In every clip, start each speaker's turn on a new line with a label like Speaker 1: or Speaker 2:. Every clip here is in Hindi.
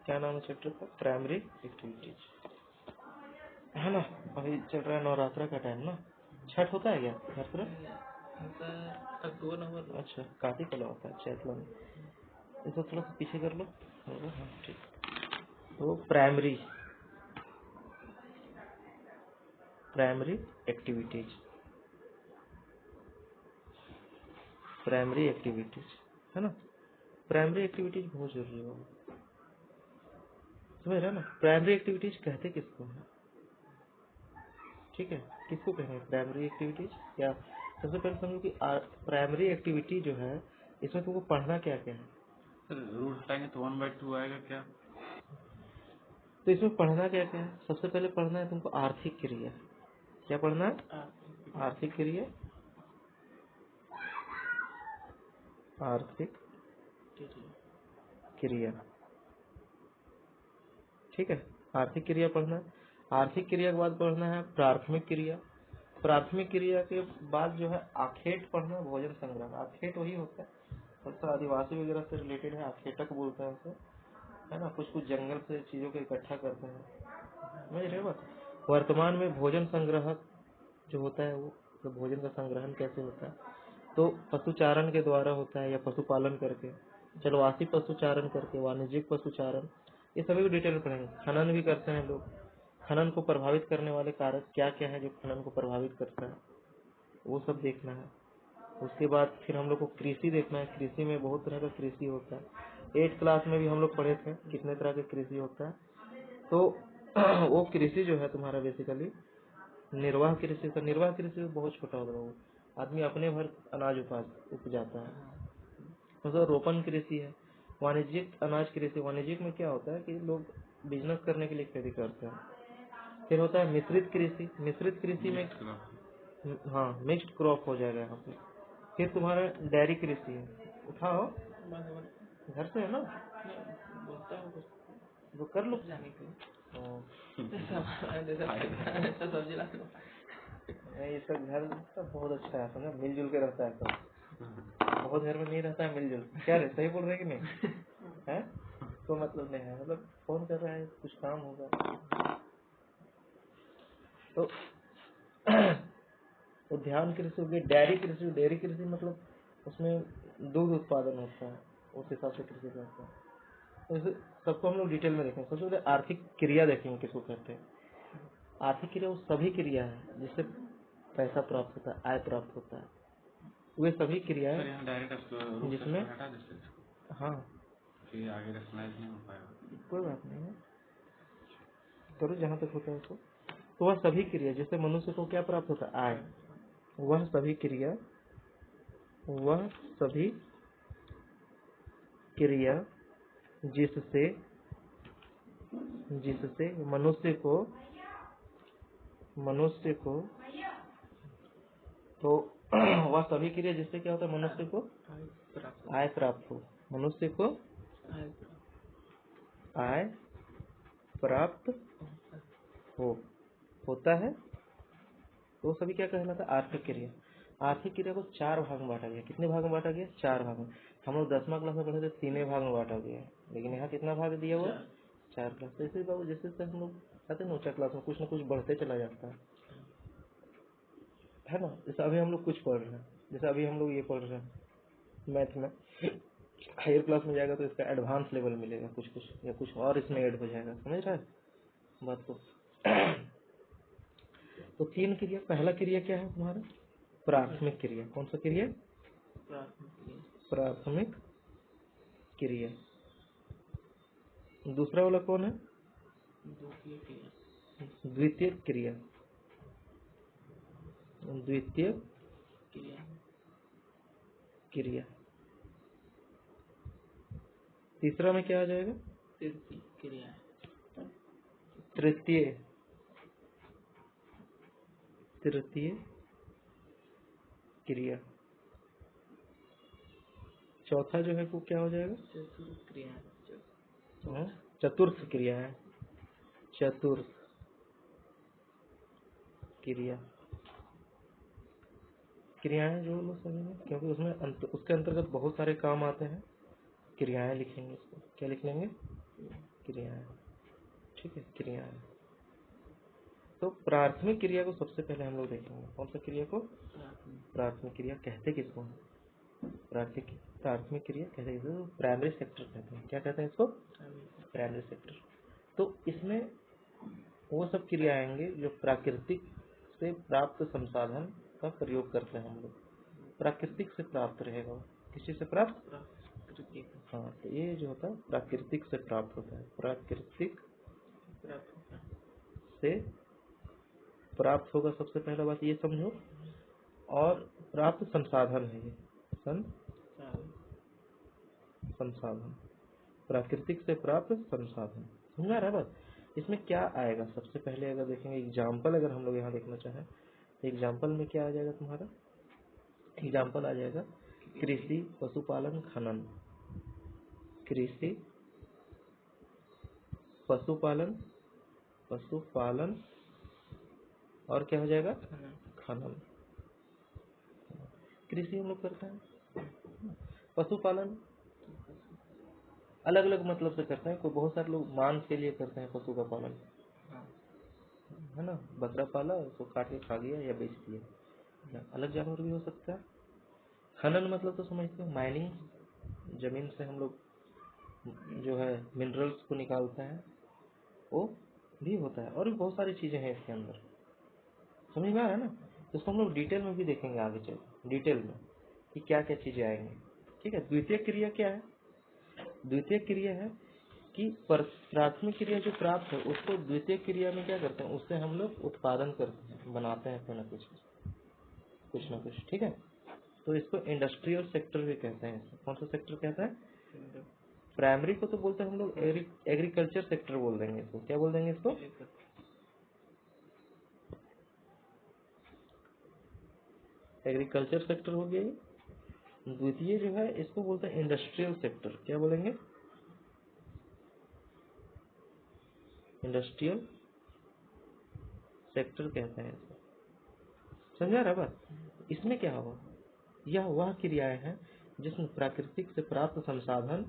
Speaker 1: क्या नाम है चैप्टर का? प्राइमरी एक्टिविटीज, है ना। अभी चल रहा है नवरात्रा का टाइम ना। छठ होता है क्या हर तरफ? अक्टूबर नवंबर। अच्छा, कार्तिक वाला होता है चैत में। इसको थोड़ा सा पीछे कर लो। हाँ ठीक। तो प्राइमरी एक्टिविटीज, प्राइमरी एक्टिविटीज, है ना। प्राइमरी एक्टिविटीज बहुत जरूरी है, समझ रहे हैं ना। प्राइमरी एक्टिविटीज कहते किसको है? ठीक है, किसको कहेंगे प्राइमरी एक्टिविटीज? या सबसे पहले समझो कि प्राइमरी एक्टिविटी जो है इसमें तुमको पढ़ना क्या क्या है।
Speaker 2: रूल हटाएंगे तो 1/2 आएगा क्या?
Speaker 1: तो इसमें पढ़ना क्या क्या है? सबसे पहले पढ़ना है तुमको आर्थिक क्रिया। क्या पढ़ना है? आर्थिक क्रिया। आर्थिक क्रिया, ठीक है। आर्थिक क्रिया पढ़ना है। आर्थिक क्रिया के बाद पढ़ना है प्राथमिक क्रिया। प्राथमिक क्रिया के बाद जो है आखेट पढ़ना, भोजन संग्रह। आखेट वही होता है, सबसे आदिवासी वगैरह से रिलेटेड है, आखेटक बोलते हैं उसे, है ना। कुछ कुछ जंगल से चीजों को इकट्ठा करते हैं, समझ रहे हो बात। वर्तमान में भोजन संग्रह जो होता है वो, तो भोजन का संग्रहण कैसे होता है? तो पशुचारण के द्वारा होता है, या पशुपालन करके, जलवासी पशुचारण करके, वाणिज्यिक पशुचारण, ये सभी को डिटेल में पढ़ेंगे। खनन भी करते हैं लोग। खनन को प्रभावित करने वाले कारक क्या क्या है जो खनन को प्रभावित करता है, वो सब देखना है। उसके बाद फिर हम लोग को कृषि देखना है। कृषि में बहुत तरह का कृषि होता है। 8th क्लास में भी हम लोग पढ़े थे कितने तरह के कृषि होता है। तो वो कृषि जो है तुम्हारा बेसिकली निर्वाह कृषि का। निर्वाह कृषि बहुत छोटा होगा, वो आदमी अपने भर अनाज उपजाता है, मतलब रोपण कृषि है। वाणिज्यिक अनाज कृषि, वाणिज्यिक में क्या होता है कि लोग बिजनेस करने के लिए खेती करते हैं। फिर होता है मिश्रित कृषि। मिश्रित कृषि में हाँ मिक्स्ड क्रॉप हो जाएगा यहाँ पे। फिर तुम्हारा डेयरी कृषि है। उठाओ घर से है ना, वो कर लो जाने के सब्जी ला लो। नहीं, इसका घर सब बहुत अच्छा है, समझा, मिलजुल के रहता है सब। बहुत घर में नहीं रहता है मिलजुल। क्या रे, सही बोल रहे कि नहीं? है तो मतलब नहीं है, मतलब फोन कर रहा है, कुछ काम होगा तो उद्यान कृषि हो गई। डेयरी कृषि, डेयरी कृषि मतलब उसमें दूध उत्पादन होता है, उस हिसाब से कृषि करते हैं। तो इसे सबको हम लोग डिटेल में देखेंगे। सबसे पहले आर्थिक क्रिया देखेंगे किसको कहते हैं। आर्थिक क्रिया वो सभी क्रिया है जिससे पैसा प्राप्त होता है, आय प्राप्त होता है, वे सभी क्रियाएं जिसमें, हाँ
Speaker 2: फिर आगे रैशनलाइज नहीं हो पाएगा।
Speaker 1: कोई बात नहीं है, करो जहाँ तक होता है उसको। तो वह सभी क्रिया जिससे मनुष्य को क्या प्राप्त होता है, आय। वह सभी क्रिया, वह सभी क्रिया जिससे जिससे मनुष्य को तो वह सभी क्रिया जिससे क्या होता है, मनुष्य को आय प्राप्त हो। मनुष्य को आय प्राप्त हो होता है, तो सभी क्या कहलाता है, आर्थिक क्रिया। आर्थिक क्रिया को 4 भाग में बांटा गया। कितने भाग में बांटा गया? 4 भाग में। हम लोग 10वां क्लास में पढ़े थे 3 भाग में बांटा गया है, लेकिन यहाँ कितना भाग दिया हुआ? 4 क्लास। तो इसी बाबू जैसे हम लोग कहते हैं 9वीं क्लास में कुछ ना कुछ बढ़ते चला जाता है ना। जैसे अभी हम लोग कुछ पढ़ रहे हैं, जैसे अभी हम लोग ये पढ़ रहे हैं मैथ में, हायर क्लास में जाएगा तो इसका एडवांस लेवल मिलेगा कुछ कुछ, या कुछ और इसमें ऐड हो जाएगा, समझ रहा है बात को। तो 3 क्रिया। पहला क्रिया क्या है तुम्हारा? प्राथमिक क्रिया। कौन सा क्रिया? प्राथमिक क्रिया। दूसरा वाला कौन है? द्वितीय क्रिया। द्वितीय क्रिया। तीसरा में क्या आ जाएगा? तृतीय क्रिया। चौथा जो है वो क्या हो जाएगा? चतुर्थ क्रिया है। चतुर्थ क्रिया। क्रियाएं जो लोग समझेंगे, क्योंकि उसमें उसके अंतर्गत बहुत सारे काम आते हैं। क्रियाएं लिखेंगे इसको, क्या लिख लेंगे? क्रियाएं, ठीक है, क्रियाएं। तो प्राथमिक क्रिया को सबसे पहले हम लोग देखेंगे। कौन सा क्रिया को? प्राथमिक क्रिया कहते किसको हैं? प्राथमिक क्रिया कहते किसको? तो प्राइमरी सेक्टर कहते हैं। क्या कहते हैं इसको? Primary sector. तो इसमें वो सब क्रिया आएंगे जो प्राकृतिक से प्राप्त संसाधन का प्रयोग करते हैं हम लोग। प्राकृतिक से प्राप्त रहेगा। किस चीज से प्राप्त? हाँ, तो ये जो होता है प्राकृतिक से प्राप्त होता है। प्राकृतिक से प्राप्त होगा, सबसे पहला बात ये समझो। और प्राप्त संसाधन है ये, संसाधन, प्राकृतिक से प्राप्त संसाधन। समझा रहा है बात? इसमें क्या आएगा? सबसे पहले अगर देखेंगे एग्जाम्पल, अगर हम लोग यहाँ देखना चाहें तो एग्जाम्पल में क्या आ जाएगा तुम्हारा? एग्जाम्पल आ जाएगा कृषि, पशुपालन, खनन। कृषि, पशुपालन, और क्या हो जाएगा? खनन। कृषि हम लोग करते हैं, पशुपालन अलग अलग मतलब से करते हैं। कोई बहुत सारे लोग मांस के लिए करते हैं पशु का पालन, है ना, बकरा पाला उसको काट के खा लिया या बेच दिया, अलग जानवर भी हो सकता है। खनन मतलब तो समझते हो, माइनिंग, जमीन से हम लोग जो है मिनरल्स को निकालते हैं, वो भी होता है। और भी बहुत सारी चीजें हैं इसके अंदर, समझ में आ रहा है ना? तो इसको हम लोग डिटेल में भी देखेंगे आगे चल, डिटेल में कि क्या क्या चीजें आएंगी। ठीक है। द्वितीय क्रिया क्या है? द्वितीय क्रिया है कि प्राथमिक क्रिया जो प्राप्त है उसको द्वितीय क्रिया में क्या करते हैं, उससे हम लोग उत्पादन करते हैं, बनाते हैं कुछ ना कुछ। ठीक है। तो इसको इंडस्ट्रियल सेक्टर भी कहते हैं। कौन सा सेक्टर कहते हैं? प्राइमरी को तो बोलते हैं हम लोग एग्रीकल्चर सेक्टर बोल देंगे इसको। क्या बोल देंगे इसको? एग्रीकल्चर सेक्टर हो गया। द्वितीय जो है इसको बोलते हैं इंडस्ट्रियल सेक्टर। क्या बोलेंगे? इंडस्ट्रियल सेक्टर कहते हैं इसको। समझा रहा बात? इसमें क्या होगा? यह वह क्रियाएं हैं जिसमें प्राकृतिक से प्राप्त संसाधन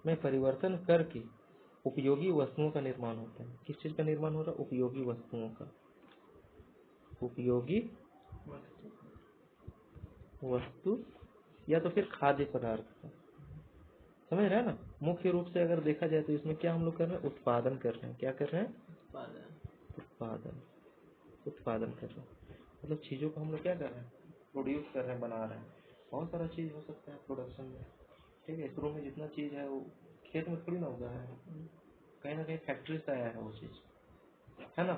Speaker 1: में परिवर्तन करके उपयोगी वस्तुओं का निर्माण होता है। किस चीज का निर्माण हो रहा है? उपयोगी वस्तुओं का। उपयोगी वस्तु या तो फिर खाद्य पदार्थ का। समझ रहे हैं ना? मुख्य रूप से अगर देखा जाए तो इसमें क्या हम लोग कर रहे हैं? उत्पादन कर रहे हैं। क्या कर रहे हैं? उत्पादन कर रहे हैं। मतलब चीजों को हम लोग क्या कर रहे हैं? प्रोड्यूस कर रहे हैं, बना रहे हैं। बहुत सारा चीज हो सकता है प्रोडक्शन में। ठीक है। शुरू में जितना चीज है वो खेत में थोड़ी ना उगा है, कहीं ना कहीं फैक्ट्री से आया है वो चीज, है ना?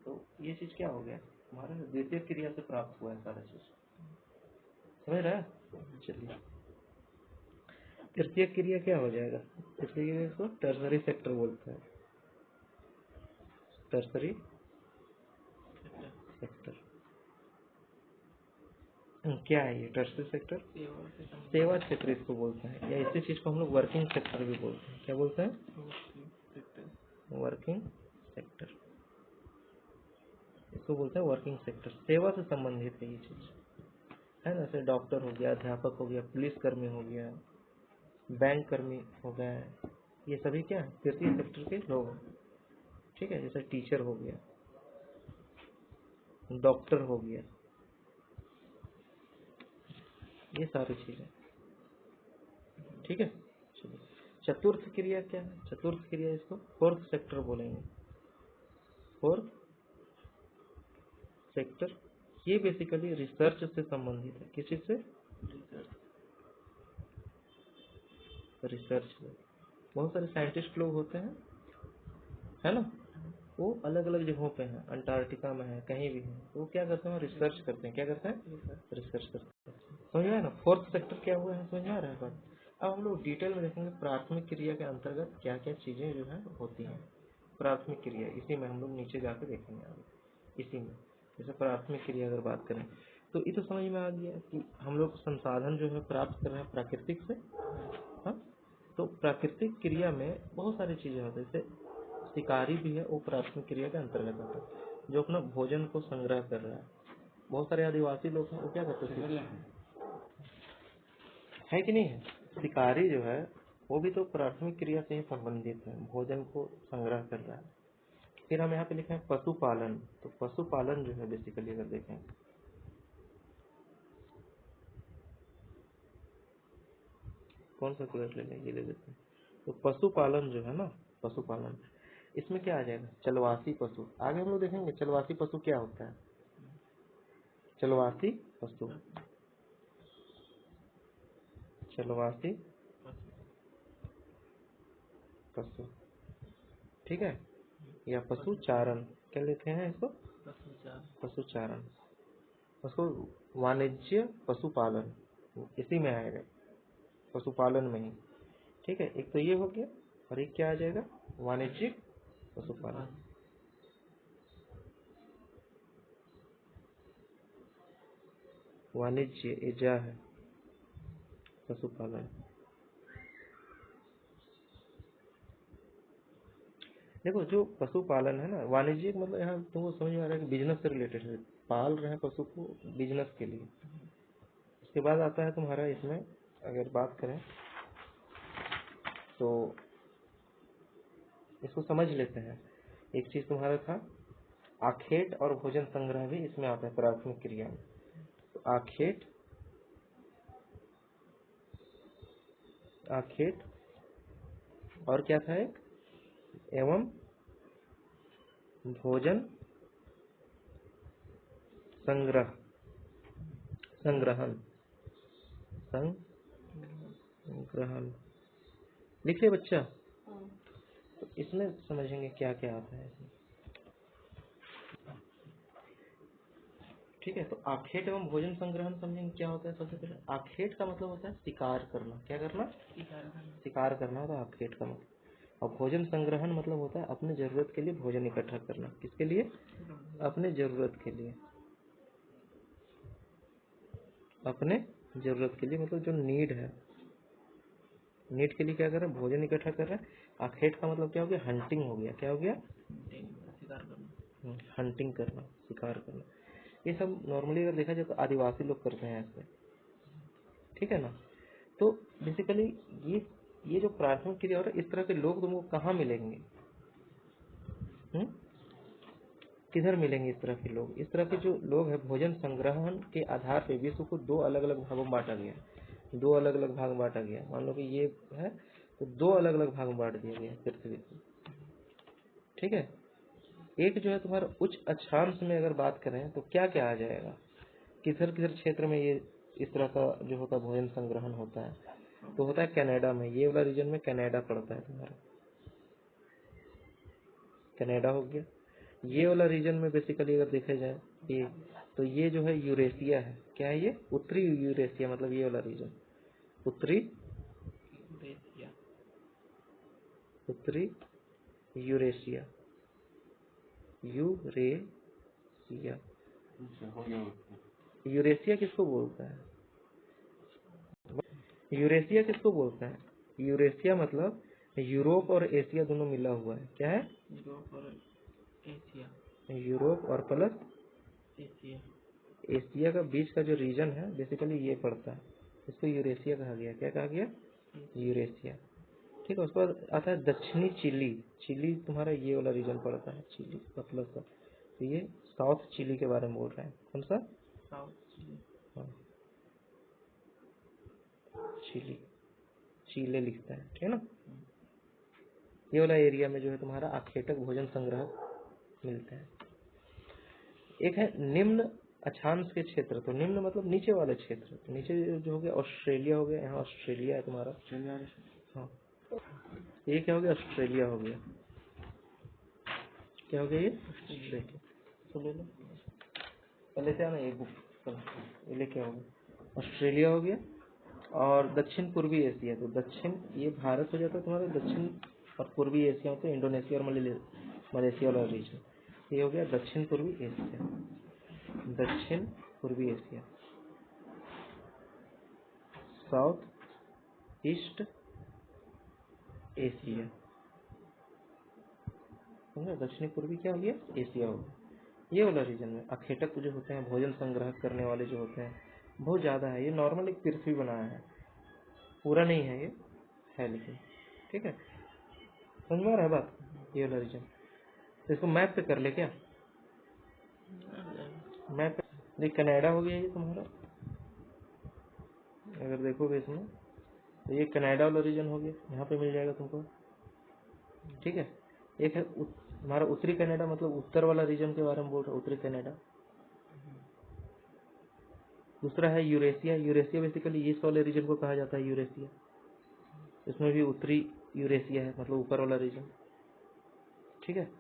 Speaker 1: तो ये चीज क्या हो गया? हमारे द्वितीय क्रिया से प्राप्त हुआ है सारा चीज। समझ रहा है? चलिए, तृतीय क्रिया क्या हो जाएगा? तृतीय क्रिया इसको टर्सरी सेक्टर बोलते हैं। टर्सरी सेक्टर क्या है? ये टर्सरी सेक्टर सेवा क्षेत्र इसको बोलते हैं, या इसी चीज को हम लोग वर्किंग सेक्टर भी बोलते हैं। क्या बोलते हैं? Working sector. इसको बोलते हैं वर्किंग सेक्टर। सेवा से संबंधित है ये चीज, है ना? जैसे डॉक्टर हो गया, अध्यापक हो गया, पुलिस कर्मी हो गया, बैंक कर्मी हो गए, ये सभी क्या है? तृतीय सेक्टर के लोग हैं। ठीक है। जैसे टीचर हो गया, डॉक्टर हो गया, ये सारी चीजें। ठीक है। चलिए, चतुर्थ क्रिया क्या है? चतुर्थ क्रिया इसको फोर्थ सेक्टर बोलेंगे। फोर्थ सेक्टर ये बेसिकली रिसर्च से संबंधित है। किस चीज से? रिसर्च से। बहुत सारे साइंटिस्ट लोग होते हैं, है ना? वो अलग अलग जगहों पे हैं, अंटार्कटिका में है, कहीं भी है, तो वो क्या करते हैं? रिसर्च करते हैं। क्या करते हैं? रिसर्च करते हैं। समझ में आया ना? फोर्थ सेक्टर क्या हुआ है? समझ में आ रहा है बात? अब हम लोग डिटेल में देखेंगे प्राथमिक क्रिया के अंतर्गत क्या क्या चीजें जो है होती हैं। प्राथमिक क्रिया, इसी में हम लोग नीचे जाकर देखेंगे आगे। इसी में जैसे प्राथमिक क्रिया अगर बात करें तो ये तो समझ में आ गया कि हम लोग संसाधन जो है प्राप्त कर रहे हैं प्राकृतिक से। हाँ, तो प्राकृतिक क्रिया में बहुत सारी चीजें होती है। जैसे शिकारी भी है, वो प्राथमिक क्रिया के अंतर्गत आता है, जो अपना भोजन को संग्रह कर रहा है। बहुत सारे आदिवासी लोग हैं, वो क्या करते हैं? है कि नहीं है? शिकारी जो है वो भी तो प्राथमिक क्रिया से ही संबंधित है, भोजन को संग्रह कर रहा है। फिर हम यहाँ पे लिखे हैं पशुपालन। तो पशुपालन जो है बेसिकली अगर देखें, कौन सा क्वेश्चन ले लें, ये ले लेते हैं। तो पशुपालन जो है ना, पशुपालन इसमें क्या आ जाएगा, चलवासी पशु। आगे हम लोग देखेंगे चलवासी पशु क्या होता है। चलवासी पशु, चलवासी पशु, ठीक है, या पशुचारण, क्या लिखे हैं इसको, पशुचारण। उसको वाणिज्य पशुपालन इसी में आएगा, पशुपालन में ही, ठीक है। एक तो ये हो गया, और एक क्या आ जाएगा, वाणिज्यिक पशुपालन। वाणिज्य इजा है पशुपालन। देखो जो पशुपालन है ना, वाणिज्यिक मतलब यहाँ तुमको समझ में आ रहा है कि बिजनेस से रिलेटेड है, पाल रहे हैं पशु को बिजनेस के लिए। उसके बाद आता है तुम्हारा, इसमें अगर बात करें तो इसको समझ लेते हैं। एक चीज तुम्हारा था आखेट और भोजन संग्रह भी इसमें आता है प्राथमिक क्रिया में। तो आखेट, आखेट और क्या था एक, एवं भोजन संग्रह, संग्रहण, संग्रहण लिखिए बच्चा। तो इसमें समझेंगे क्या क्या आता है इसमें, ठीक है। तो आखेट एवं भोजन संग्रहण समझेंगे क्या होता है। सबसे पहले आखेट का मतलब होता है शिकार करना, क्या करना, शिकार करना होता है आखेट का मतलब। और भोजन संग्रहण मतलब होता है अपने जरूरत के लिए भोजन इकट्ठा करना। किसके लिए, अपने जरूरत के लिए, अपने जरूरत के लिए मतलब जो नीड है, नीड के लिए क्या कर रहे हैं, भोजन इकट्ठा कर रहे हैं। आखेट का मतलब क्या हो गया, हंटिंग हो गया, क्या हो गया, हंटिंग करना, शिकार करना। ये सब नॉर्मली अगर देखा जाए तो आदिवासी लोग करते हैं ऐसे, ठीक है ना। तो बेसिकली ये जो प्राथमिक क्रिया हो रहा है, इस तरह के लोग तुमको कहाँ मिलेंगे, किधर मिलेंगे इस तरह के लोग। इस तरह के जो लोग हैं, भोजन संग्रहण के आधार पे विश्व को दो अलग अलग भागों में बांटा गया, दो अलग अलग भाग में बांटा गया। मान लो कि ये है तो दो अलग अलग भाग में बांट दिया गया पृथ्वी को, ठीक है। एक जो है तुम्हारा उच्च अक्षांश में अगर बात करें तो क्या क्या आ जाएगा, किधर किधर क्षेत्र में ये इस तरह का जो होता है भोजन संग्रहण होता है। तो होता है कनाडा में, ये वाला रीजन में कनाडा पड़ता है तुम्हारा, कनाडा हो गया। ये वाला रीजन में बेसिकली अगर देखा जाए ये, तो ये जो है यूरेशिया है, क्या है ये, उत्तरी यूरेशिया, मतलब ये वाला रीजन उत्तरी, उत्तरी यूरेशिया, यूरेशिया। यूरेशिया किसको बोलता है, यूरेशिया किसको बोलता है, यूरेशिया मतलब यूरोप और एशिया दोनों मिला हुआ है, क्या है, यूरोप और एशिया, यूरोप और प्लस एशिया, एशिया का बीच का जो रीजन है बेसिकली ये पड़ता है, इसको यूरेशिया कहा गया। क्या कहा गया, यूरेशिया, ठीक है। उसके बाद आता है दक्षिणी चिली, चिली तुम्हारा ये वाला रीजन पड़ता है, चिली का प्लस का। तो ये साउथ चिली के बारे में बोल रहे हैं, कौन सा, साउथ चिली, हाँ चिली, चीले लिखता है, ठीक है ना। ये वाला एरिया में जो है तुम्हारा आखेटक भोजन संग्रह मिलता है। एक है निम्न अक्षांश के क्षेत्र, तो निम्न मतलब नीचे वाले क्षेत्र, तो नीचे जो हो गया ऑस्ट्रेलिया हो गया, यहाँ ऑस्ट्रेलिया है तुम्हारा, हाँ ये क्या हो गया, ऑस्ट्रेलिया हो गया, क्या हो गया ये, ऑस्ट्रेलिया। तो ले लो पहले से आना, ये बुक ये लेके आओगे, ऑस्ट्रेलिया हो गया। और दक्षिण पूर्वी एशिया, तो दक्षिण ये भारत हो जाता है तुम्हारा, दक्षिण और पूर्वी एशिया में तो इंडोनेशिया और मलेशिया वाला रीजन, ये हो गया दक्षिण पूर्वी एशिया, दक्षिण पूर्वी एशिया, साउथ ईस्ट एशिया, दक्षिणी पूर्वी क्या हो गया, एशिया हो गया। ये वाला रीजन में अखेटक जो होते हैं, भोजन संग्रह करने वाले जो होते हैं बहुत ज्यादा है। ये नॉर्मल एक पृथ्वी बनाया है, पूरा नहीं है ये, है लेकिन, ठीक है, समझ में आ रहा है बात, ये वाला रीजन। तो इसको मैप पे कर ले क्या, मैप देख, कनाडा हो गया ये तुम्हारा, अगर देखोगे इसमें तो ये कनाडा वाला रीजन हो गया, यहाँ पे मिल जाएगा तुमको, ठीक है। एक है हमारा उत्तरी कनाडा, मतलब उत्तर वाला रीजन के बारे में बोल रहा हूँ, उत्तरी कनाडा। दूसरा है यूरेशिया, यूरेशिया बेसिकली ईस्ट वाले रीजन को कहा जाता है यूरेशिया, इसमें भी उत्तरी यूरेशिया है, मतलब ऊपर वाला रीजन, ठीक है।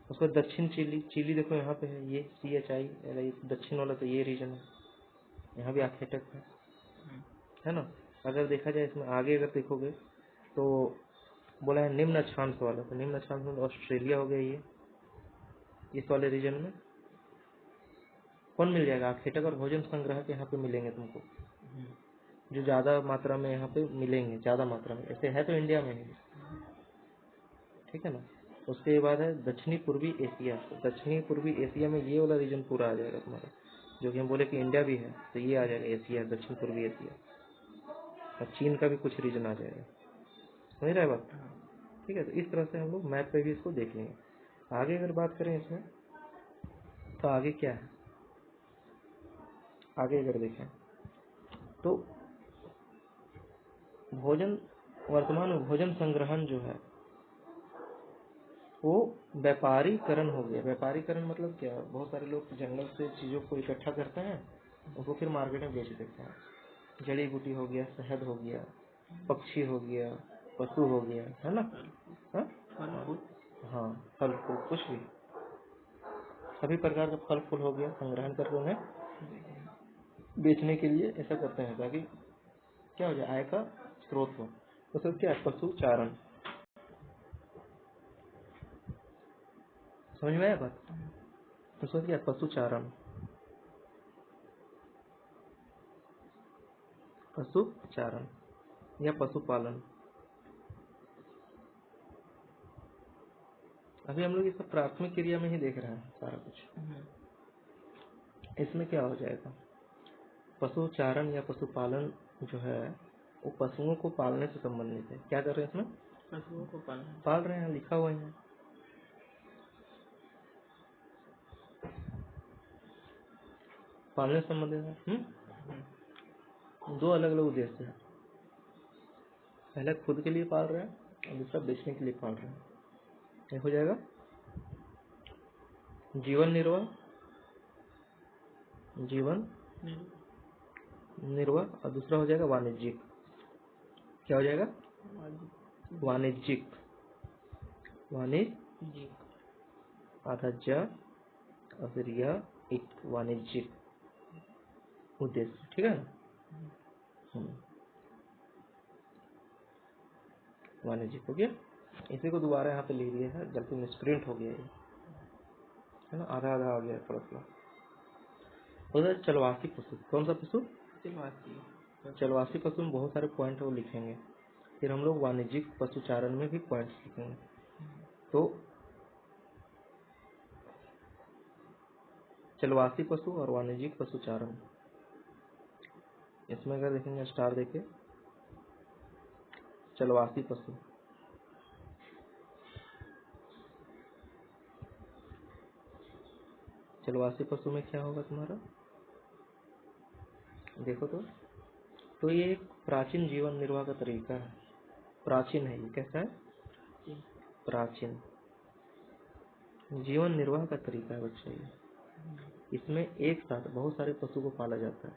Speaker 1: उसके बाद दक्षिण चिली, चिली देखो यहाँ पे है, ये CHI, दक्षिण वाला तो ये रीजन है, यहाँ भी आर्कटिक है ना। अगर देखा जाए इसमें आगे अगर देखोगे तो बोला है निम्न अक्षांश वाला, तो निम्न अक्षांश में ऑस्ट्रेलिया हो गया ये, इस वाले रीजन में कौन मिल जाएगा, आर्कटिक और भोजन संग्रह के यहाँ पे मिलेंगे तुमको, जो ज्यादा मात्रा में यहाँ पे मिलेंगे, ज्यादा मात्रा में, ऐसे है तो इंडिया में ही, ठीक है ना। उसके बाद है दक्षिणी पूर्वी एशिया, तो दक्षिणी पूर्वी एशिया में ये वाला रीजन पूरा आ जाएगा तुम्हारा, जो कि हम बोले कि इंडिया भी है, तो ये आ जाएगा एशिया, दक्षिण पूर्वी एशिया, और चीन का भी कुछ रीजन आ जाएगा, समझ रहा है बात, ठीक है। तो इस तरह से हम लोग मैप पे भी इसको देख लेंगे। आगे अगर बात करें इसमें, तो आगे क्या है, आगे अगर देखें तो भोजन, वर्तमान में भोजन संग्रहण जो है वो व्यापारीकरण हो गया। व्यापारीकरण मतलब क्या, बहुत सारे लोग जंगल से चीजों को इकट्ठा करते हैं, उनको फिर मार्केट में बेच देते हैं, जड़ी बूटी हो गया, शहद हो गया, पक्षी हो गया, पशु हो गया, है ना, हाँ फल फूल, कुछ भी, सभी प्रकार का फल फूल हो गया, संग्रहण करके उन्हें बेचने के लिए ऐसा करते हैं, ताकि क्या हो जाए, आय का स्रोत हो। तो सब क्या है, पशु चारण, समझ में आया बात, तो सब क्या, पशु चारण, पशु चारण या पशुपालन। अभी हम लोग इस प्राथमिक क्रिया में ही देख रहे हैं सारा कुछ। इसमें क्या हो जाएगा, पशु चारण या पशुपालन जो है वो पशुओं को पालने से संबंधित है। क्या कर रहे हैं इसमें, पशुओं को पाल रहे हैं, लिखा हुआ है, पालने से संबंधित है। दो अलग अलग उद्देश्य है, पहले खुद के लिए पाल रहे हैं और दूसरा बेचने के लिए पाल रहे हैं। ये हो जाएगा जीवन निर्वाह, जीवन निर्वाह, और दूसरा हो जाएगा वाणिज्यिक। क्या हो जाएगा, वाणिज्यिक, वाणिज्यिक, आधा ज और फिर यह एक वाणिज्यिक उद्देश्य, ठीक है ना। वाणिज्यिक हो गया, इसी को दोबारा यहाँ पे लिख दिया है, गलती मिसप्रिंट हो गया ये, है ना, आधा आधा आ गया थोड़ा थोड़ा। उधर चलवासी पशु, कौन सा पशु, चलवासी पशु में बहुत सारे पॉइंट वो लिखेंगे, फिर हम लोग वाणिज्यिक पशुचारण में भी पॉइंट्स लिखेंगे। तो चलवासी पशु और वाणिज्यिक पशुचारण, इसमें अगर देखेंगे स्टार देखे, चलवासी पशु, चलवासी पशु में क्या होगा तुम्हारा, देखो तो ये एक प्राचीन जीवन निर्वाह का तरीका है, प्राचीन है ये, कैसा है, प्राचीन जीवन निर्वाह का तरीका है बच्चा ये। इसमें एक साथ बहुत सारे पशु को पाला जाता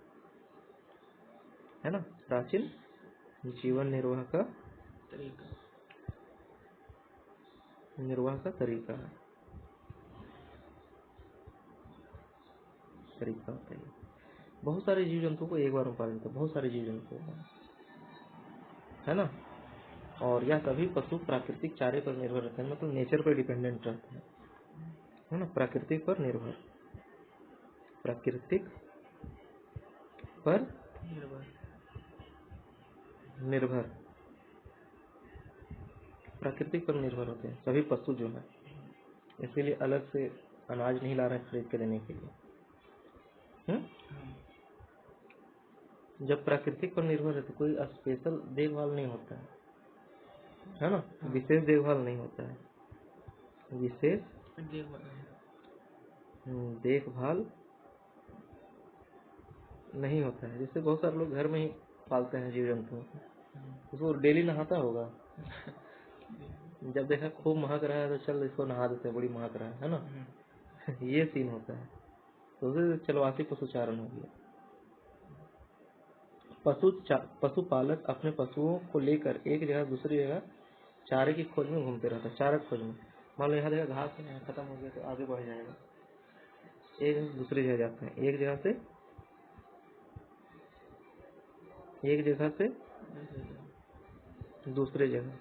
Speaker 1: है ना, प्राचीन जीवन निर्वाह का तरीका, निर्वाह का तरीका है, तरीका होता है। बहुत सारे जीव जंतु को एक बार में पाला जाता है, बहुत सारे जीव जंतु है ना, और यह सभी पशु प्राकृतिक चारे पर निर्भर रहते हैं, मतलब नेचर पर डिपेंडेंट रहते हैं, है ना, प्राकृतिक पर निर्भर, प्राकृतिक पर निर्भर, प्राकृतिक पर निर्भर होते हैं सभी पशु जो है, इसीलिए अलग से अनाज नहीं ला रहे हैं खरीद के देने के लिए। जब प्राकृतिक पर निर्भर है तो कोई स्पेशल देखभाल नहीं होता है, है ना, विशेष देखभाल नहीं होता है, विशेष देखभाल नहीं होता है। जैसे बहुत सारे लोग घर में ही पालते हैं जीव जंतु, उसको डेली नहाता होगा, जब देखा खूब महक रहा है तो चल इसको नहा देते हैं, बड़ी महक रहा है ना। ये सीन होता है, तो उसे चलवासी पशुचारण हो गया। पशुपालक अपने पशुओं को लेकर एक जगह दूसरी जगह चारे की खोज में घूमते रहता है, चारे की खोज में। मान लो यहाँ देखा घास है, खत्म हो गया तो आगे बढ़ जाएगा, एक दूसरी जगह जाते हैं, एक जगह से दूसरे जगह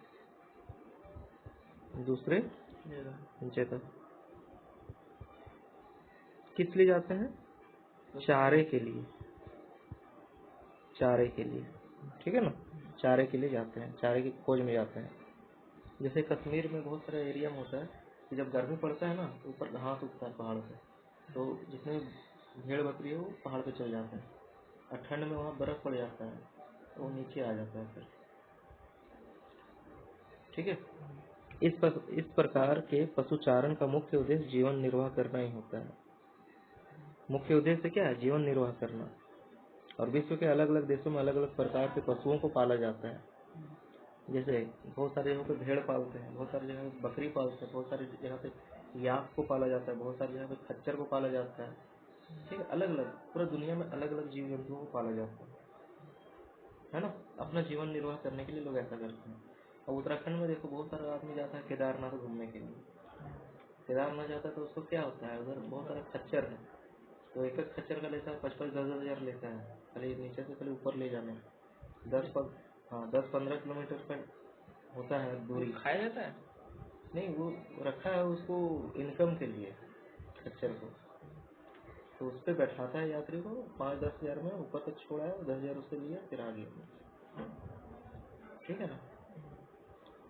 Speaker 1: किस लिए जाते हैं? चारे के लिए, ठीक है ना, चारे के लिए जाते हैं, चारे की खोज में जाते हैं। जैसे कश्मीर में बहुत सारा एरिया में होता है कि जब गर्मी पड़ता है ना तो ऊपर घास उगता है पहाड़ पे, तो जितने भेड़ बकरी है वो पहाड़ पे चल जाते हैं, और ठंड में वहाँ बर्फ पड़ जाता है तो वो नीचे आ जाता है फिर, ठीक है। इस प्रकार के पशुचारण का मुख्य उद्देश्य जीवन निर्वाह करना ही होता है। मुख्य उद्देश्य क्या है? जीवन निर्वाह करना। और विश्व के अलग अलग देशों में अलग अलग प्रकार के पशुओं को पाला जाता है। जैसे बहुत सारे जगहों पे भेड़ पालते हैं, बहुत सारी जगह पे बकरी पालते हैं, बहुत सारी जगह पे याक को पाला जाता है, बहुत सारी जगह पे खच्चर को पाला जाता है, ठीक है। अलग अलग पूरा दुनिया में अलग अलग जीव जंतुओं को पाला जाता है ना, अपना जीवन निर्वाह करने के लिए लोग ऐसा करते हैं। और उत्तराखंड में देखो बहुत सारा आदमी जाता है केदारनाथ घूमने के लिए, केदारनाथ जाता है तो उसको क्या होता है, उधर बहुत सारा खच्चर है, तो एक एक खच्चर का लेता है 55-10 हज़ार लेता है, खाली नीचे से खाली ऊपर ले जाने, 10-15 किलोमीटर का होता है दूरी।
Speaker 2: खाया जाता है?
Speaker 1: नहीं, वो रखा है उसको इनकम के लिए, खच्चर को, तो उस पर बैठाता है यात्री को, 5-10 हज़ार में ऊपर तक छोड़ा है, 10 हज़ार उससे लिया फिर आ गया, ठीक है ना।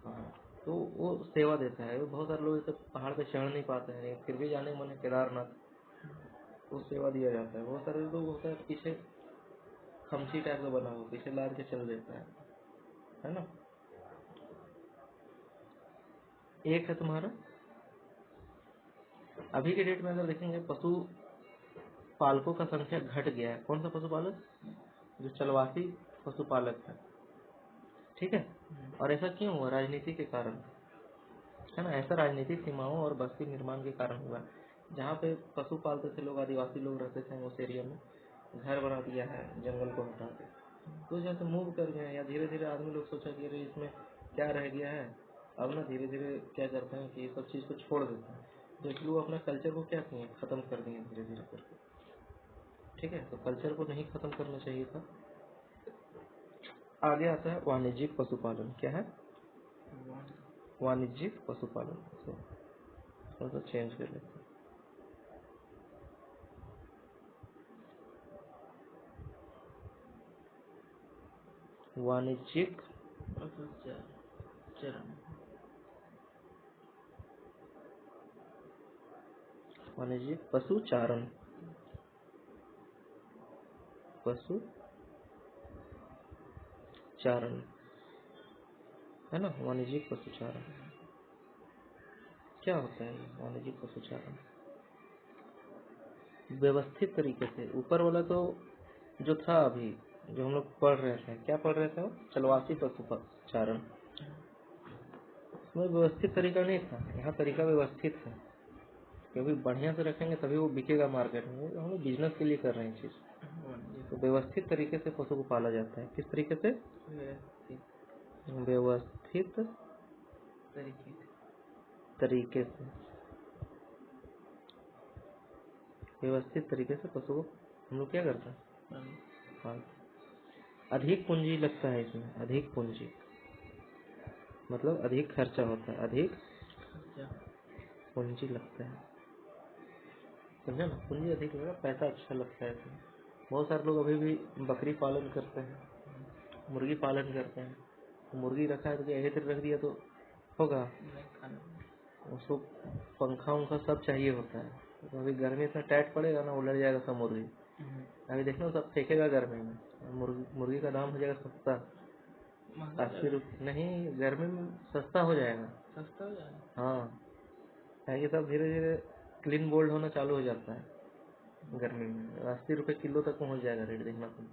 Speaker 1: हाँ, तो वो सेवा देता है। बहुत सारे लोग जैसे पहाड़ पे चढ़ नहीं पाते हैं फिर भी जाने मन है केदारनाथ, तो सेवा दिया जाता है। बहुत सारे लोग होता है पीछे खमची टाइप का बना हुआ, पीछे लाद के चल देता है ना। एक है तुम्हारा, अभी के डेट में अगर देखेंगे पशु पालकों का संख्या घट गया है। कौन सा पशुपालक? जो चलवासी पशुपालक है, ठीक है। और ऐसा क्यों हुआ? राजनीति के कारण, है ना। ऐसा राजनीतिक सीमाओं और बस्ती निर्माण के कारण हुआ। जहाँ पे पशु पालते थे लोग, आदिवासी लोग रहते थे उस एरिया में, घर बना दिया है जंगल को हटा के, तो जैसे मूव कर गए, या धीरे धीरे आदमी लोग सोचा कि अरे इसमें क्या रह गया है, अब ना धीरे धीरे क्या करते हैं कि ये सब चीज़ को छोड़ देते हैं, तो इसलिए वो अपना कल्चर को क्या किए, खत्म कर दिए धीरे धीरे करके, ठीक है। तो कल्चर को नहीं खत्म करना चाहिए था। आगे आता है वाणिज्यिक पशुपालन। क्या है? वाणिज्यिक पशुपालन। तो चेंज कर लेते हैं। वाणिज्यिक
Speaker 2: चरण,
Speaker 1: वाणिज्यिक पशुचारण, पशुचारण है ना। वाणिज्यिक पशुचारण क्या होता है? वाणिज्यिक पशुचारण व्यवस्थित तरीके से, ऊपर वाला तो जो था अभी जो हम लोग पढ़ रहे थे, क्या पढ़ रहे थे वो? चलवासी पशुचारण। उसमें व्यवस्थित तरीका नहीं था, यहाँ तरीका व्यवस्थित है, क्योंकि बढ़िया से रखेंगे तभी वो बिकेगा मार्केट में। हम लोग बिजनेस के लिए कर रहे हैं चीज, तो व्यवस्थित तरीके से पशु को पाला जाता है। किस तरीके से? व्यवस्थित तरीके से, व्यवस्थित तरीके से पशु को हम लोग क्या करते हैं? पाल। अधिक पूंजी लगता है इसमें, अधिक पूंजी मतलब अधिक खर्चा होता है, अधिक पूंजी लगता है, समझा ना। पूंजी अधिक लगेगा, पैसा अच्छा लगता है इसमें। बहुत सारे लोग अभी भी बकरी पालन करते हैं, मुर्गी पालन करते हैं। तो मुर्गी रखा है तो क्या एक रख दिया तो होगा? उसको पंखा उंखा सब चाहिए होता है, तो अभी गर्मी इतना टाइट पड़ेगा ना, उलट जाएगा सब मुर्गी। अभी देखना सब फेंकेगा गर्मी में, मुर्गी का दाम हो जाएगा सस्ता,
Speaker 2: महंगा
Speaker 1: 80 रुपये नहीं, गर्मी में सस्ता हो जाएगा।
Speaker 2: सस्ता हो जाएगा।
Speaker 1: हाँ, है कि सब धीरे धीरे क्लीन बोल्ड होना चालू हो जाता है गर्मी में। 80 रुपये किलो तक पहुंच जाएगा रेट, देखना तुम।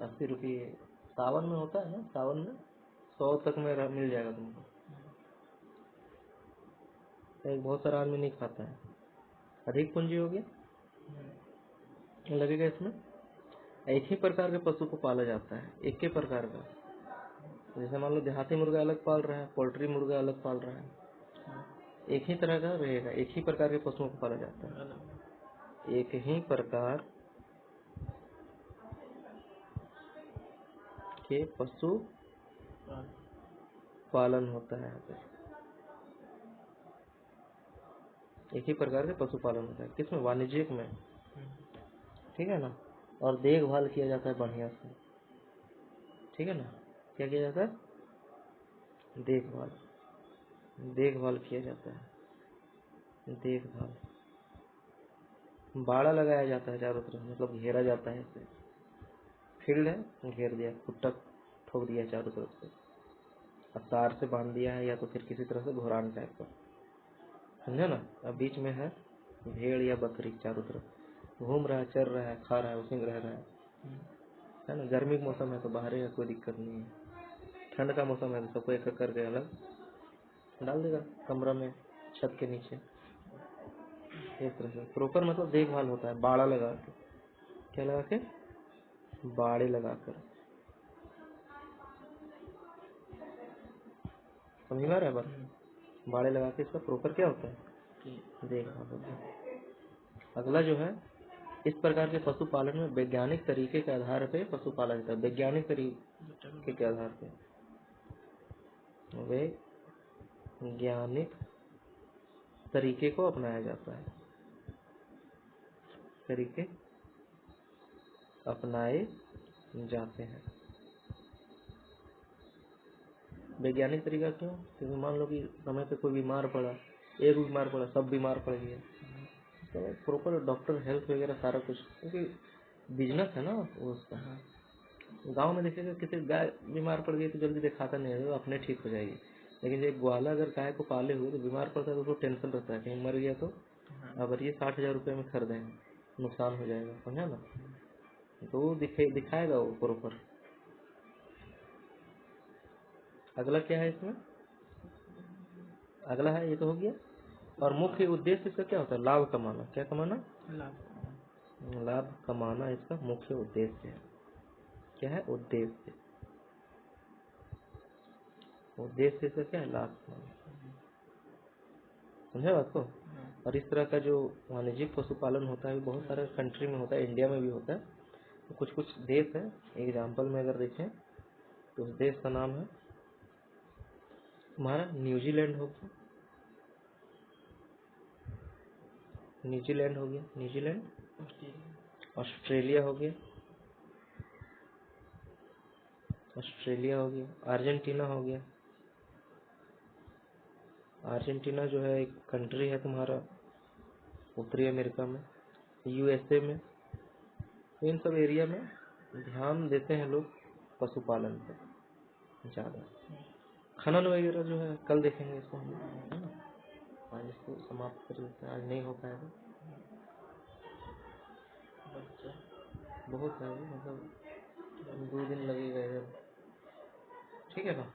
Speaker 1: 80 रुपये सावन में होता है ना, सावन में 100 तक में मिल जाएगा तुमको। एक बहुत सारा आदमी नहीं खाता है। अधिक पूंजी होगी लगेगा इसमें। एक ही प्रकार के पशु को पाला जाता है, एक ही प्रकार का। जैसे मान लो देहाती मुर्गा अलग पाल रहा है, पोल्ट्री मुर्गा अलग पाल रहा है, एक ही तरह का रहेगा। एक ही प्रकार के पशुओं को पाला जाता है, एक ही प्रकार के पशु पालन होता है यहाँ पे। एक ही प्रकार के पशुपालन होता है, किसमें? वाणिज्यिक में, ठीक है ना। और देखभाल किया जाता है बढ़िया से, ठीक है ना। क्या किया जाता है? देखभाल किया जाता है, देखभाल। बाड़ा लगाया जाता है चारों तरफ, मतलब घेरा जाता है इसे। फील्ड है, घेर दिया, खुट्टा ठोक दिया चारों तरफ से, और तार से बांध दिया है, या तो फिर किसी तरह से घोरान टाइप का, समझे ना। अब बीच में है भेड़ या बकरी, चारों तरफ घूम रहा है, चर रहा है, खा रहा है, उसी में रह रहा है ना। गर्मी का मौसम है तो बाहर है, कोई दिक्कत नहीं है। ठंड का मौसम है तो सबको एक एक करके अलग डाल देगा कमरा में, छत के नीचे। इस तरह से प्रॉपर मतलब देखभाल होता है, बाड़ा लगा के। क्या लगा के? बाड़े लगाकर। समझ में आ रहा है बात? बाड़े लगा के इसका प्रॉपर क्या होता है? देखभाल होता है। अगला जो है, इस प्रकार के पशुपालन में वैज्ञानिक तरीके के आधार पे पशु पाला जाता है। वैज्ञानिक तरीके के आधार पे, वैज्ञानिक तरीके को अपनाया जाता है, तरीके अपनाए जाते हैं। वैज्ञानिक तरीका क्यों? क्योंकि मान लो कि समय पे कोई बीमार पड़ा, एक बीमार पड़ा, सब बीमार पड़ गया, तो प्रॉपर डॉक्टर हेल्थ वगैरह सारा कुछ, क्योंकि बिजनेस है ना वो उसका। गांव में देखिएगा किसी गाय बीमार पड़ गई तो जल्दी दिखाता नहीं है, वो अपने ठीक हो जाएगी। लेकिन एक ग्वाला अगर गाय को पाले हुए तो बीमार पड़ता है तो उसको टेंशन रहता है, कहीं मर गया तो अब ये 60,000 रुपये में खरीदेंगे, नुकसान हो जाएगा, समझा ना। तो वो दिखाएगा वो प्रॉपर। अगला क्या है इसमें? अगला है, ये तो हो गया। और मुख्य उद्देश्य इसका क्या होता है? लाभ कमाना। क्या कमाना? लाभ कमाना इसका मुख्य उद्देश्य है। क्या है? उद्देश्य। उद्देश्य इसका क्या है? लाभ कमाना। समझे बात को? और इस तरह का जो वाणिज्यिक पशुपालन होता है बहुत सारे कंट्री में होता है, इंडिया में भी होता है। तो कुछ कुछ देश है, एग्जाम्पल में अगर देखें तो उस देश का नाम है हमारा न्यूजीलैंड हो गया, न्यूजीलैंड हो गया, न्यूजीलैंड। ऑस्ट्रेलिया हो गया, ऑस्ट्रेलिया हो गया। अर्जेंटीना हो गया, अर्जेंटीना जो है एक कंट्री है तुम्हारा उत्तरी अमेरिका में। यूएसए में। इन सब एरिया में ध्यान देते हैं लोग पशुपालन पर ज़्यादा। खनन वगैरह जो है कल देखेंगे इसको हम, है ना। आज इसको समाप्त कर देते हैं, आज नहीं हो पाएगा, बहुत है, मतलब 2 दिन लगेगा इधर, ठीक है ना।